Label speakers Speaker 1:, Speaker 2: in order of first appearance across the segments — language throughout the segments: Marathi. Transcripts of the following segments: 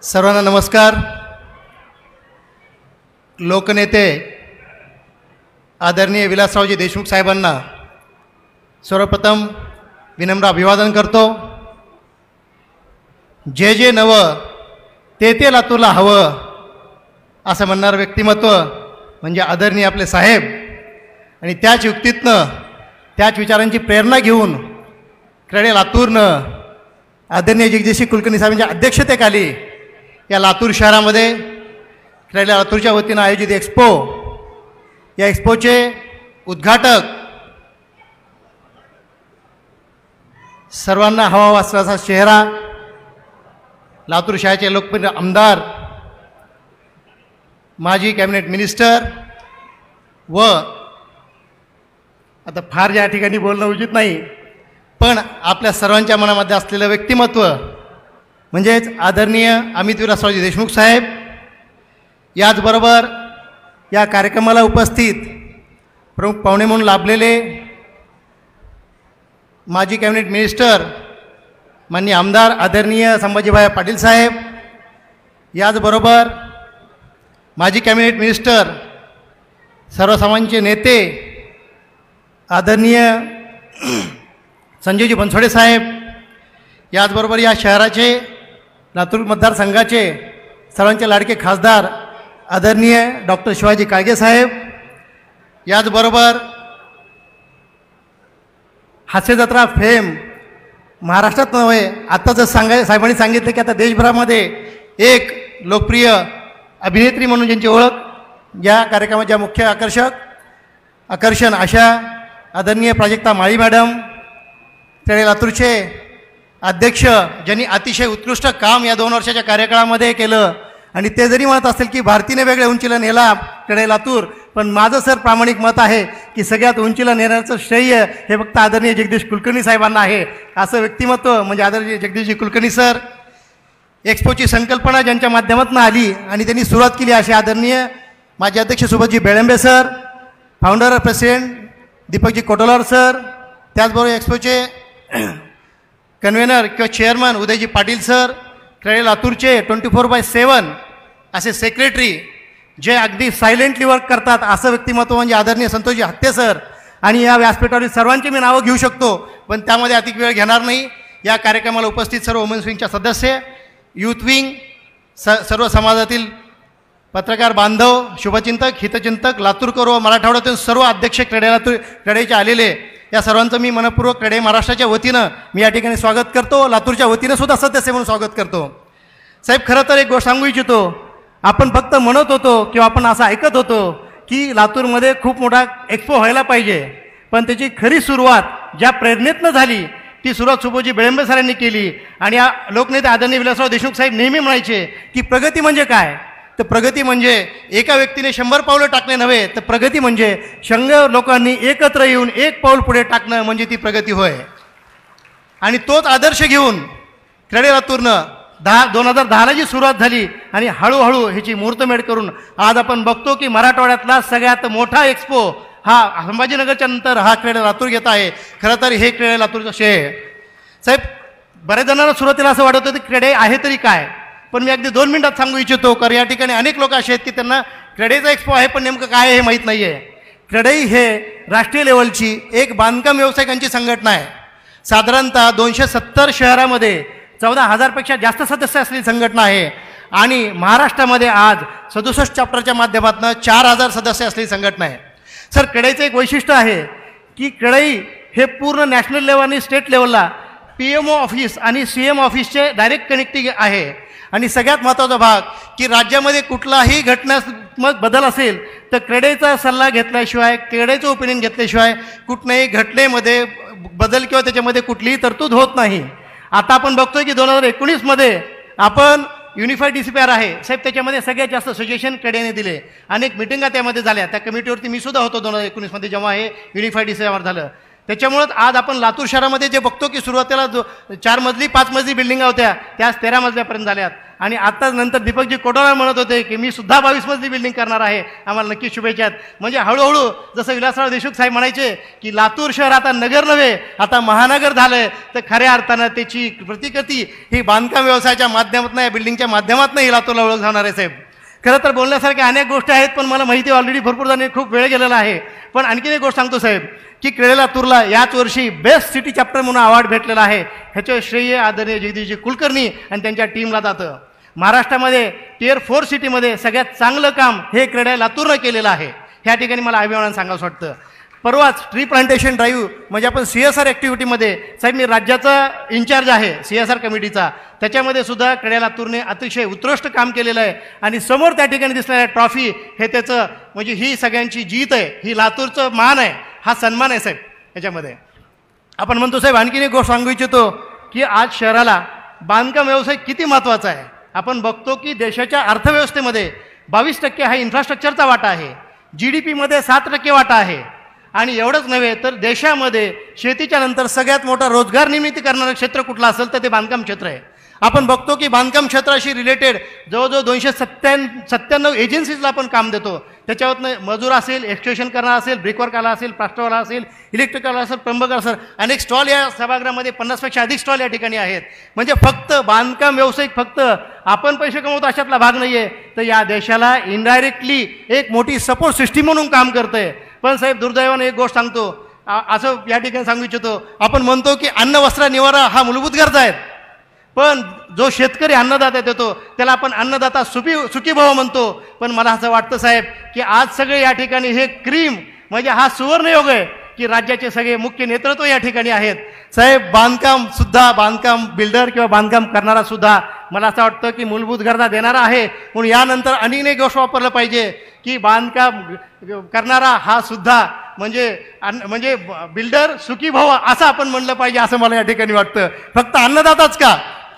Speaker 1: सर्वांना नमस्कार. लोकनेते आदरणीय विलासरावजी देशमुख साहेबांना सर्वप्रथम विनम्र अभिवादन करतो. जे जे नवं ते ते लातूरला हवं असं म्हणणारं व्यक्तिमत्व म्हणजे आदरणीय आपले साहेब. आणि त्याच युक्तीतनं त्याच विचारांची प्रेरणा घेऊन क्रेडे लातूरनं आदरणीय जगदीश कुलकर्णी साहेबांच्या अध्यक्षतेखाली या लातूर शहरामध्ये क्रेडे लातूरच्या वतीनं आयोजित एक्स्पो, या एक्स्पोचे उद्घाटक सर्वांना हवा वाचण्याचा चेहरा लातूर शहराचे लोकप्रिय आमदार, माजी कॅबिनेट मिनिस्टर व आता फार या ठिकाणी बोलणं उचित नाही, पण आपल्या सर्वांच्या मनामध्ये असलेलं व्यक्तिमत्व म्हणजेच आदरणीय अमित विलासरावजी देशमुख साहेब. याचबरोबर या कार्यक्रमाला उपस्थित प्रमुख पाहुणे म्हणून लाभलेले माजी कॅबिनेट मिनिस्टर माननीय आमदार आदरणीय संभाजीभाई पाटील साहेब. याचबरोबर माजी कॅबिनेट मिनिस्टर सर्वसामान्यांचे नेते आदरणीय संजयजी बनसोडे साहेब. याचबरोबर या शहराचे लातूर मतदारसंघाचे सर्वांचे लाडके खासदार आदरणीय डॉक्टर शिवाजी काळगे साहेब. याचबरोबर हास्यजत्रा फेम महाराष्ट्रात नव्हे, आता जर साहेबांनी सांगितलं की आता देशभरामध्ये एक लोकप्रिय अभिनेत्री म्हणून ज्यांची ओळख, या कार्यक्रमाच्या मुख्य आकर्षण अशा आदरणीय प्राजक्ता माळी मॅडम, क्रेडे लातूरचे अध्यक्ष, ज्यांनी अतिशय उत्कृष्ट काम या 2 वर्षाच्या कार्यकाळामध्ये केलं. आणि ते जरी म्हणत असतील की भारतीने वेगळ्या उंचीला नेला क्रेडे लातूर, पण माझं सर प्रामाणिक मत आहे की सगळ्यात उंचीला नेण्याचं श्रेय हे फक्त आदरणीय जगदीश कुलकर्णी साहेबांना आहे. असं व्यक्तिमत्व म्हणजे आदरणीय जगदीशजी कुलकर्णी सर. एक्स्पोची संकल्पना ज्यांच्या माध्यमातून आली आणि त्यांनी सुरुवात केली असे आदरणीय माजी अध्यक्ष Subhashji Belambe sir, founder president Deepakji Kotolar sir, त्याचबरोबर एक्स्पोचे कन्व्हेनर किंवा चेअरमन उदयजी पाटील सर, क्रेडे लातूरचे 24/7 असे सेक्रेटरी जे अगदी सायलेंटली वर्क करतात असं व्यक्तिमत्व म्हणजे आदरणीय संतोषजी हत्ते सर. आणि या व्यासपीठावरील सर्वांची मी नावं घेऊ शकतो, पण त्यामध्ये अधिक वेळ घेणार नाही. या कार्यक्रमाला उपस्थित सर्व वुमेन्स विंगच्या सदस्य, यूथ विंग, सर्व समाजातील पत्रकार बांधव, शुभचिंतक, हितचिंतक, लातूरकर व मराठवाड्यातून सर्व अध्यक्ष क्रेडेचे आलेले, या सर्वांचं मी मनपूर्वक क्रेडे महाराष्ट्राच्या वतीनं मी या ठिकाणी स्वागत करतो. लातूरच्या वतीनं सुद्धा सदस्य म्हणून स्वागत करतो. साहेब, खरं तर एक गोष्ट सांगू इच्छितो. आपण फक्त म्हणत होतो किंवा आपण असं ऐकत होतो की लातूरमध्ये खूप मोठा एक्स्पो व्हायला पाहिजे, पण त्याची खरी सुरुवात ज्या प्रेरणेतनं झाली ती सुरुवात सुभाषजी बेळंबे सरांनी केली. आणि या लोकनेते आदरणीय विलासराव देशमुख साहेब नेहमी म्हणायचे की प्रगती म्हणजे काय, तर प्रगती म्हणजे एका व्यक्तीने 100 पावलं टाकणे नव्हे, तर प्रगती म्हणजे 100 लोकांनी एकत्र येऊन एक पाऊल पुढे टाकणं म्हणजे ती प्रगती होय. आणि तोच आदर्श घेऊन क्रेडे लातूरनं 2010ला जी सुरुवात झाली आणि हळूहळू ह्याची मुहूर्तमेढ करून आज आपण बघतो की मराठवाड्यातला सगळ्यात मोठा एक्स्पो हा संभाजीनगरच्या नंतर हा क्रेडे लातूर घेत आहे. खरं तर हे क्रेडे लातूरचं श्रेय. साहेब, बऱ्याच जणांना सुरुवातीला असं वाटत होतं की क्रेडे आहे तरी काय, पण मी अगदी 2 मिनिटात सांगू इच्छितो, कारण या ठिकाणी अनेक लोक असे आहेत की त्यांना क्रेडेचा एक्स्पो आहे पण नेमकं काय हे माहीत नाही आहे. क्रेडे हे राष्ट्रीय लेवलची एक बांधकाम व्यावसायिकांची संघटना आहे. साधारणतः 270 शहरामध्ये 14,000पेक्षा जास्त सदस्य असलेली संघटना आहे. आणि महाराष्ट्रामध्ये आज 67 चॅप्टरच्या माध्यमातून 4,000 सदस्य असलेली संघटना आहे. सर, क्रेडेचं एक वैशिष्ट्य आहे की क्रेडे हे पूर्ण नॅशनल लेवल आणि स्टेट लेवलला PMO ऑफिस आणि CM ऑफिसचे डायरेक्ट कनेक्टिंग आहे. आणि सगळ्यात महत्त्वाचा भाग की राज्यामध्ये कुठलाही घटनात्मक बदल असेल तर क्रेडेचा सल्ला घेतल्याशिवाय, क्रेडेचं ओपिनियन घेतल्याशिवाय कुठल्याही घटनेमध्ये बदल किंवा त्याच्यामध्ये कुठलीही तरतूद होत नाही. आता आपण बघतोय की 2019मध्ये आपण युनिफाईड DCPR आहे साहेब, त्याच्यामध्ये सगळ्यात जास्त सजेशन क्रेडेने दिले. अनेक मिटिंगा त्यामध्ये झाल्या, त्या कमिटीवरती मी सुद्धा होतो 2019मध्ये जेव्हा हे युनिफाईड DCPR झालं. त्याच्यामुळंच आज आपण लातूर शहरामध्ये जे बघतो की सुरुवातीला जो 4 मजली 5 मजली बिल्डिंगा होत्या त्या 13 मजल्यापर्यंत झाल्यात आणि आत्ताच नंतर दीपकजी कोटाला म्हणत होते की मी सुद्धा 22 मजली बिल्डिंग करणार आहे, आम्हाला नक्की शुभेच्छा आहेत. म्हणजे हळूहळू जसं विलासराव देशमुख साहेब म्हणायचे की लातूर शहर आता नगर नव्हे आता महानगर झालंय, तर खऱ्या अर्थानं त्याची प्रतिकृती ही बांधकाम व्यवसायाच्या माध्यमातून या बिल्डिंगच्या माध्यमातून ही लातूरला ओळख होणार आहे. साहेब खरं तर बोलण्यासारख्या अनेक गोष्टी आहेत पण मला माहिती ऑलरेडी भरपूर जणी खूप वेळ गेलेला आहे. पण आणखीन एक गोष्ट सांगतो साहेब की क्रीडा लातूरला याच वर्षी बेस्ट सिटी चॅप्टर म्हणून अवॉर्ड भेटलेला आहे. ह्याचं श्रेय आदरणीय जगदीशजी कुलकर्णी आणि त्यांच्या टीमला जातं. महाराष्ट्रामध्ये Tier 4 सिटीमध्ये सगळ्यात चांगलं काम हे क्रीडा लातूरनं केलेलं आहे. ह्या ठिकाणी मला अभिमानानं सांगावं वाटतं. परवाच ट्री प्लांटेशन ड्राईव्ह म्हणजे आपण CSR ॲक्टिव्हिटीमध्ये साहेब मी राज्याचा इन्चार्ज आहे CSR कमिटीचा, त्याच्यामध्ये सुद्धा क्रीडा लातूरने अतिशय उत्कृष्ट काम केलेलं आहे आणि समोर त्या ठिकाणी दिसणाऱ्या ट्रॉफी हे त्याचं म्हणजे ही सगळ्यांची जीत आहे, ही लातूरचं मान आहे, हा सन्मान आहे साहेब. याच्यामध्ये आपण म्हणतो साहेब आणखीन एक गोष्ट सांगू इच्छितो की आज शहराला बांधकाम व्यवसाय किती महत्त्वाचा आहे. आपण बघतो की देशाच्या अर्थव्यवस्थेमध्ये 22% हा इन्फ्रास्ट्रक्चरचा वाटा आहे, GDPमध्ये 7% वाटा आहे आणि एवढंच नव्हे तर देशामध्ये शेतीच्या नंतर सगळ्यात मोठा रोजगार निर्मिती करणारं क्षेत्र कुठलं असेल तर ते बांधकाम क्षेत्र आहे. आपण बघतो की बांधकाम क्षेत्राशी रिलेटेड जवळजवळ 297 एजन्सीजला आपण काम देतो. त्याच्यावरनं मजूर असेल, एक्सटेन्शन करणार असेल, ब्रिकवर्कवाला असेल, प्लास्टरवाला असेल, इलेक्ट्रिकल असेल, प्लंबर असेल, अनेक स्टॉल या सभागृहामध्ये 50पेक्षा अधिक स्टॉल या ठिकाणी आहेत. म्हणजे फक्त बांधकाम व्यावसायिक फक्त आपण पैसे कमवतो अशातला भाग नाही आहे, तर या देशाला इनडायरेक्टली एक मोठी सपोर्ट सिस्टीम म्हणून काम करतं आहे. पण साहेब दुर्दैवाने एक गोष्ट सांगतो असं या ठिकाणी सांगू इच्छितो, आपण म्हणतो की अन्न वस्त्र निवारा हा मूलभूत गरजा आहेत, पण जो शेतकरी अन्नदाता देतो त्याला आपण अन्नदाता सुखी भाव म्हणतो. पण मला असं वाटतं साहेब की आज सगळे या ठिकाणी हे क्रीम म्हणजे हा सुवर्णयोग आहे की राज्याचे सगळे मुख्य नेतृत्व या ठिकाणी आहेत. साहेब बांधकाम बिल्डर किंवा बांधकाम करणारा सुद्धा मला असं वाटतं की मूलभूत गरजा देणारा आहे. म्हणून यानंतर आणखीन एक गोष्ट वापरलं पाहिजे की बांधकाम करणारा हा सुद्धा म्हणजे बिल्डर सुखी भाव असं आपण म्हणलं पाहिजे असं मला या ठिकाणी वाटतं. फक्त अन्नदाताच का,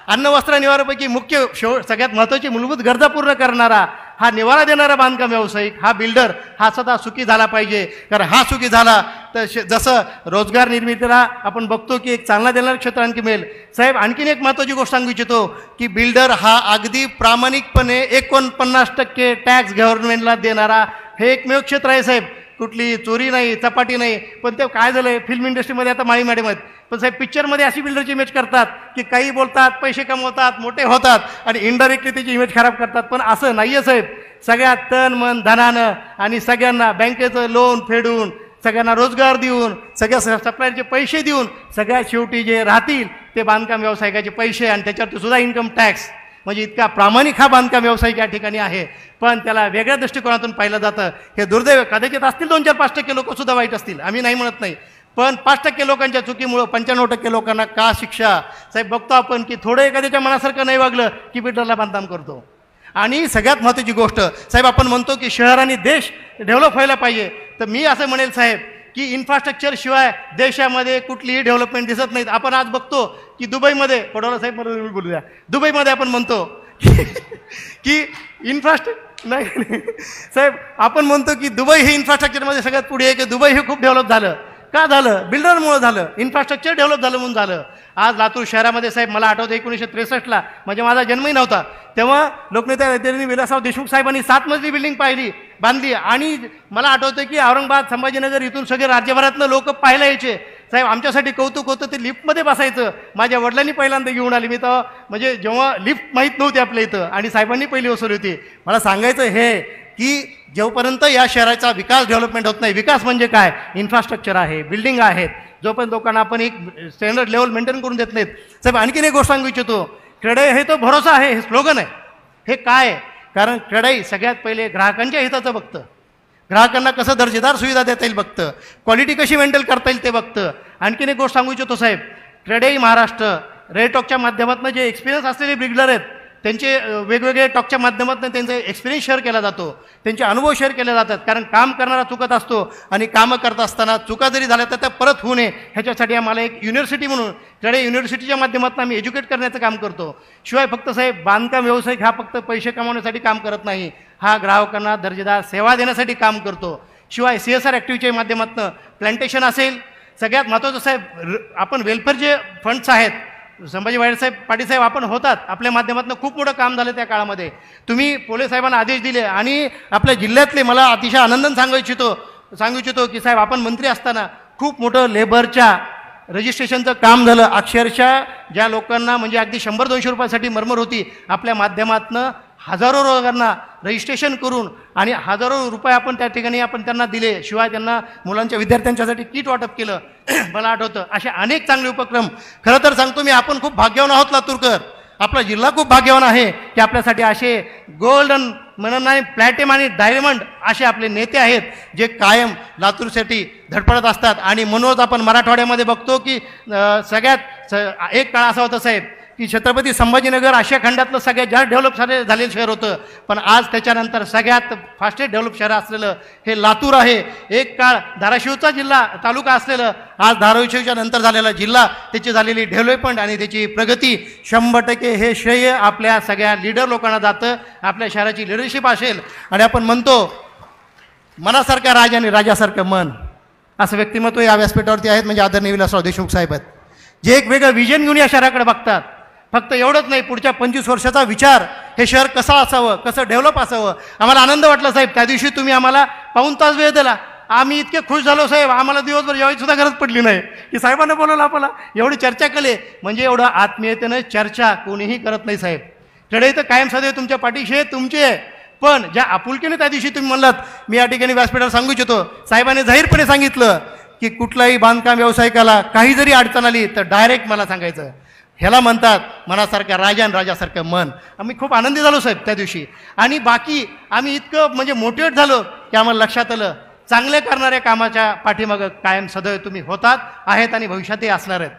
Speaker 1: अन्न वस्त्र निवारापैकी मुख्य सगळ्यात महत्त्वाची मूलभूत गरजा पूर्ण करणारा हा निवारा देणारा बांधकाम व्यावसायिक हा बिल्डर हा सुद्धा सुखी झाला पाहिजे. कारण हा सुखी झाला तर जसं रोजगार निर्मितीला आपण बघतो की एक चांगला देणारं क्षेत्र आणखी मिळेल. साहेब आणखीन एक महत्त्वाची गोष्ट सांगू इच्छितो की बिल्डर हा अगदी प्रामाणिकपणे 49% टॅक्स गव्हर्नमेंटला देणारा हे एकमेव क्षेत्र आहे साहेब. कुठली चोरी नाही, चपाटी नाही. पण ते काय झालं आहे फिल्म इंडस्ट्रीमध्ये आता माळी मॅडम आहेत, पण साहेब पिक्चरमध्ये अशी बिल्डरची इमेज करतात की काही बोलतात, पैसे कमवतात, मोठे होतात आणि इनडायरेक्टली त्याची इमेज खराब करतात. पण असं नाही आहे साहेब. सगळ्यात तन मन धनानं आणि सगळ्यांना बँकेचं लोन फेडून, सगळ्यांना रोजगार देऊन, सगळ्या सप्लायरचे पैसे देऊन सगळ्यात शेवटी जे राहतील ते बांधकाम व्यावसायिकाचे पैसे आणि त्याच्यावरती सुद्धा इन्कम टॅक्स. म्हणजे इतका प्रामाणिक हा बांधकाम व्यावसायिक या ठिकाणी आहे, पण त्याला वेगळ्या दृष्टिकोनातून पाहिलं जातं. हे दुर्दैव. कदाचित असतील 2-4-5% लोकसुद्धा वाईट असतील, आम्ही नाही म्हणत नाही, पण 5% लोकांच्या चुकीमुळं 95% लोकांना का शिक्षा. साहेब बघतो आपण की थोडं एखाद्याच्या मनासारखं नाही वागलं की बिल्डरला बांधकाम करतो. आणि सगळ्यात महत्त्वाची गोष्ट साहेब आपण म्हणतो की शहर आणि देश डेव्हलप व्हायला पाहिजे, तर मी असं म्हणेल साहेब की इन्फ्रास्ट्रक्चर शिवाय देशामध्ये कुठलीही डेव्हलपमेंट दिसत नाहीत. आपण आज बघतो की दुबईमध्ये पडोला साहेब मला बोलू द्या, दुबईमध्ये आपण म्हणतो की नाही साहेब आपण म्हणतो की दुबई हे इन्फ्रास्ट्रक्चरमध्ये सगळ्यात पुढे आहे, की दुबई हे खूप डेव्हलप झालं. का झालं? बिल्डरमुळं झालं, इन्फ्रास्ट्रक्चर डेव्हलप झालं म्हणून झालं. आज लातूर शहरामध्ये साहेब मला आठवतं 1963ला म्हणजे माझा जन्मही नव्हता तेव्हा लोकनेते विलासराव देशमुख साहेबांनी 7 मजली बिल्डिंग बांधली आणि मला आठवतं की औरंगाबाद संभाजीनगर इथून सगळे राज्यभरातनं लोक पाहायला यायचे. साहेब आमच्यासाठी कौतुक होतं ते लिफ्टमध्ये बसायचं. माझ्या वडिलांनी पहिल्यांदा घेऊन आले, मी तर म्हणजे जेव्हा लिफ्ट माहीत नव्हती आपल्या इथं आणि साहेबांनी पहिली वसवली होती. मला सांगायचं हे की जोपर्यंत या शहराचा विकास डेव्हलपमेंट होत नाही, विकास म्हणजे काय, इन्फ्रास्ट्रक्चर आहे, बिल्डिंग आहेत, जोपर्यंत लोकांना आपण एक स्टँडर्ड लेवल मेंटेन करून देत नाहीत. साहेब आणखीन एक गोष्ट सांगू इच्छितो, क्रेडाई हे तो भरोसा आहे हे स्लोगन आहे. हे काय आहे? कारण क्रेडाई सगळ्यात पहिले ग्राहकांच्या हिताचं बघतं, ग्राहकांना कसं दर्जेदार सुविधा देता येईल बघतं, क्वालिटी कशी मेंटेन करता येईल ते बघतं. आणखीन एक गोष्ट सांगू इच्छितो साहेब, क्रेडाई महाराष्ट्र रेटॉकच्या माध्यमातून जे एक्सपिरियन्स असलेले बिल्डर आहेत त्यांचे वेगवेगळे टॉकच्या माध्यमातून त्यांचा एक्सपिरियन्स शेअर केला जातो, त्यांचे अनुभव शेअर केले जातात. कारण काम करणारा चुकत असतो आणि कामं करत असताना चुका जरी झाल्या तर त्या परत होऊ नये ह्याच्यासाठी आम्हाला एक युनिव्हर्सिटी म्हणून क्रेडाई युनिव्हर्सिटीच्या माध्यमातून आम्ही एज्युकेट करण्याचं काम करतो. शिवाय फक्त साहेब बांधकाम व्यावसायिक हा फक्त पैसे कमावण्यासाठी काम करत नाही, हा ग्राहकांना दर्जेदार सेवा देण्यासाठी काम करतो. शिवाय CSR ॲक्टिव्हिटीच्या माध्यमातून प्लांटेशन असेल, सगळ्यात महत्त्वाचं साहेब, आपण वेलफेअर जे फंड्स आहेत संभाजी पाटील साहेब आपण होतात, आपल्या माध्यमातून खूप मोठं काम झालं त्या काळामध्ये. तुम्ही पोलीस साहेबांना आदेश दिले आणि आपल्या जिल्ह्यातले मला अतिशय आनंदाने सांगू इच्छितो की साहेब आपण मंत्री असताना खूप मोठं लेबरच्या रजिस्ट्रेशनचं काम झालं. अक्षरशः ज्या लोकांना म्हणजे अगदी 100-200 रुपयासाठी मरमर होती, आपल्या माध्यमातून हजारो लोकांना रजिस्ट्रेशन करून आणि हजारो रुपये आपण त्या ठिकाणी आपण त्यांना दिले. शिवाय त्यांना मुलांच्या विद्यार्थ्यांच्यासाठी किट वाटप केलं. मला आठवतं असे अनेक चांगले उपक्रम. खरं तर सांगतो मी, आपण खूप भाग्यवान आहोत लातूरकर. आपला जिल्हा खूप भाग्यवान आहे की आपल्यासाठी असे गोल्डन म्हणून नाही प्लॅटिनम आणि डायमंड असे आपले नेते आहेत जे कायम लातूरसाठी धडपडत असतात. आणि म्हणूनच आपण मराठवाड्यामध्ये बघतो की सगळ्यात एक काळ असा होता साहेब की छत्रपती संभाजीनगर आशिया खंडातलं सगळ्यात जास्त डेव्हलप झालेलं शहर होतं, पण आज त्याच्यानंतर सगळ्यात फास्टेस्ट डेव्हलप शहर असलेलं हे लातूर आहे. एक काळ धाराशिवचा जिल्हा तालुका असलेलं आज धाराशिवच्या नंतर झालेला जिल्हा, त्याची झालेली डेव्हलपमेंट आणि त्याची प्रगती 100% हे श्रेय आपल्या सगळ्या लीडर लोकांना जातं. आपल्या शहराची लिडरशिप असेल आणि आपण म्हणतो मनासारखा राज आणि राजासारखं मन, असं व्यक्तिमत्व या व्यासपीठावरती आहेत म्हणजे आदरणीय विलासराव देशमुख साहेब आहेत, जे एक वेगळं विजन घेऊन या शहराकडे बघतात. फक्त एवढंच नाही, पुढच्या 25 वर्षाचा विचार, हे शहर कसं असावं, कसं डेव्हलप असावं. आम्हाला आनंद वाटला साहेब त्या दिवशी तुम्ही आम्हाला पाऊण तास वेळ दिला. आम्ही इतके खुश झालो साहेब, आम्हाला दिवसभर यावेळी सुद्धा गरज पडली नाही की साहेबांना बोलवलं आपल्याला, एवढी चर्चा केली. म्हणजे एवढं आत्मीयतेनं चर्चा कोणीही करत नाही साहेब. लढाई तर कायम सदैव तुमच्या पाठीशी तुमची आहे, पण ज्या आपुलकीने त्या दिवशी तुम्ही म्हणलात, मी या ठिकाणी व्यासपीठावर सांगू इच्छितो, साहेबांनी जाहीरपणे सांगितलं की कुठलाही बांधकाम व्यावसायिकाला काही जरी अडचण आली तर डायरेक्ट मला सांगायचं. ह्याला म्हणतात मनासारख्या राजा आणि राजासारखं मन. आम्ही खूप आनंदी झालो साहेब त्या दिवशी. आणि बाकी आम्ही इतकं म्हणजे मोटिवेट झालो की आम्हाला लक्षात आलं चांगले करणाऱ्या कामाच्या पाठीमागं कायम सदैव तुम्ही होतात, आहेत आणि भविष्यातही असणार आहेत.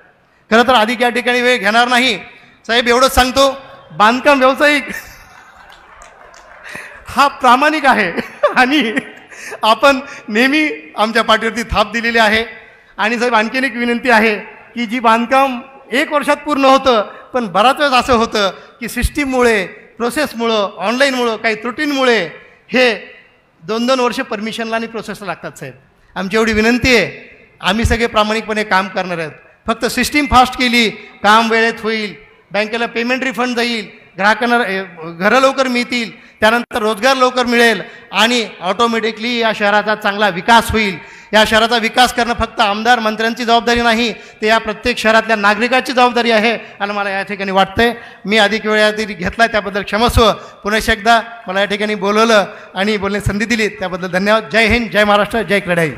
Speaker 1: खरं तर अधिक या ठिकाणी वेळ घेणार नाही साहेब, एवढंच सांगतो, बांधकाम व्यावसायिक हा प्रामाणिक आहे आणि आपण नेहमी आमच्या पाठीवरती थाप दिलेली आहे. आणि साहेब आणखीन एक विनंती आहे की जी बांधकाम 1 वर्षात पूर्ण होतं, पण बराच वेळेस असं होतं की सिस्टीममुळे, प्रोसेसमुळं, ऑनलाईनमुळं, काही त्रुटींमुळे हे 2-2 वर्ष परमिशनला आणि प्रोसेसला लागतात साहेब. आमची एवढी विनंती आहे, आम्ही सगळे प्रामाणिकपणे काम करणार आहेत. फक्त सिस्टीम फास्ट केली, काम वेळेत होईल, बँकेला पेमेंट रिफंड जाईल, ग्राहकांना घरं लवकर मिळतील, त्यानंतर रोजगार लवकर मिळेल आणि ऑटोमॅटिकली या शहराचा चांगला विकास होईल. या शहराचा विकास करणं फक्त आमदार मंत्र्यांची जबाबदारी नाही, ते या प्रत्येक शहरातल्या नागरिकाची जबाबदारी आहे. आणि मला या ठिकाणी वाटतंय मी अधिक वेळ या घेतला त्याबद्दल क्षमस्व. पुन्हा एकदा मला या ठिकाणी बोलवलं आणि बोलण्याची संधी दिली त्याबद्दल धन्यवाद. जय हिंद, जय महाराष्ट्र, जय क्रीडाई.